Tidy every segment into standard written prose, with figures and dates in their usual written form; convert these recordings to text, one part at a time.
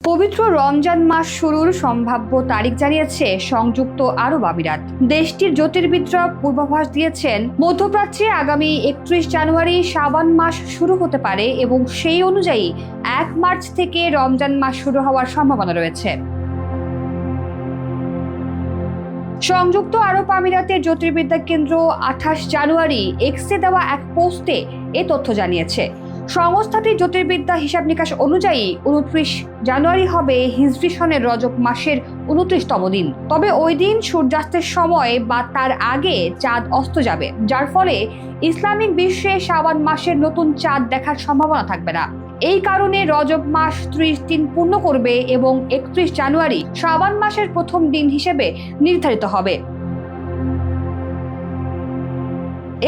পবিত্র রমজান মাস শুরুর সম্ভাব্য তারিখ জানিয়েছে সংযুক্ত আরব আমিরাত। দেশটির জ্যোতির্বিদরা পূর্বাভাস দিয়েছেন, মধ্যপ্রাচ্যে আগামী 31 জানুয়ারি শাবান মাস শুরু হতে পারে এবং সেই অনুযায়ী 1 মার্চ থেকে রমজান মাস শুরু হওয়ার সম্ভাবনা রয়েছে। সংযুক্ত আরব আমিরাতের জ্যোতির্বিদ্যা কেন্দ্র 28 জানুয়ারি এক্সে দেওয়া এক পোস্টে এ তথ্য জানিয়েছে। সংস্থাটির জ্যোতির্বিদ্যা হিসাব নিকাশ অনুযায়ী 29 জানুয়ারি হবে হিজরি সনের রজব মাসের 29তম দিন। তবে ওই দিন সূর্যাস্তের সময় বা তার আগে চাঁদ অস্ত যাবে, যার ফলে ইসলামিক বিশ্বে শাবান মাসের নতুন চাঁদ দেখার সম্ভাবনা থাকবে না। এই কারণে রজব মাস 30 দিন পূর্ণ করবে এবং 31 জানুয়ারি শাবান মাসের প্রথম দিন হিসেবে নির্ধারিত হবে।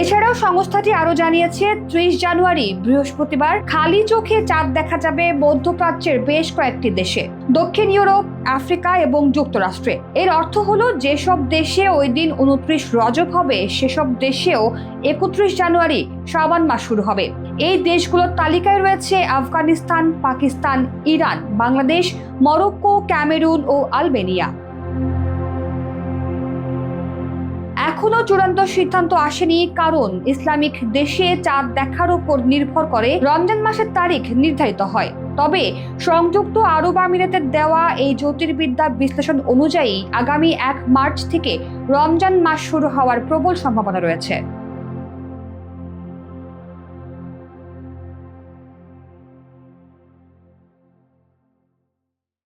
এছাড়াও সংস্থাটি আরও জানিয়েছে, 30 জানুয়ারি বৃহস্পতিবার খালি চোখে চাঁদ দেখা যাবে মধ্যপ্রাচ্যের বেশ কয়েকটি দেশে, দক্ষিণ ইউরোপ, আফ্রিকা এবং যুক্তরাষ্ট্রে। এর অর্থ হলো, যেসব দেশে ওই দিন 29 রজব হবে সেসব দেশেও 31 জানুয়ারি শাবান মাস শুরু হবে। এই দেশগুলোর তালিকায় রয়েছে Afghanistan, Pakistan, Iran, Bangladesh, Morocco, Cameroon ও আলবেনিয়া। এখনো চূড়ান্ত সিদ্ধান্ত আসেনি, কারণ ইসলামিক দেশে চাঁদ দেখার উপর নির্ভর করে রমজান মাসের তারিখ নির্ধারিত হয়। তবে সংযুক্ত আরব আমিরাতের দেওয়া এই জ্যোতির্বিদ্যা বিশ্লেষণ অনুযায়ী আগামী 1 মার্চ থেকে রমজান মাস শুরু হওয়ার প্রবল সম্ভাবনা রয়েছে।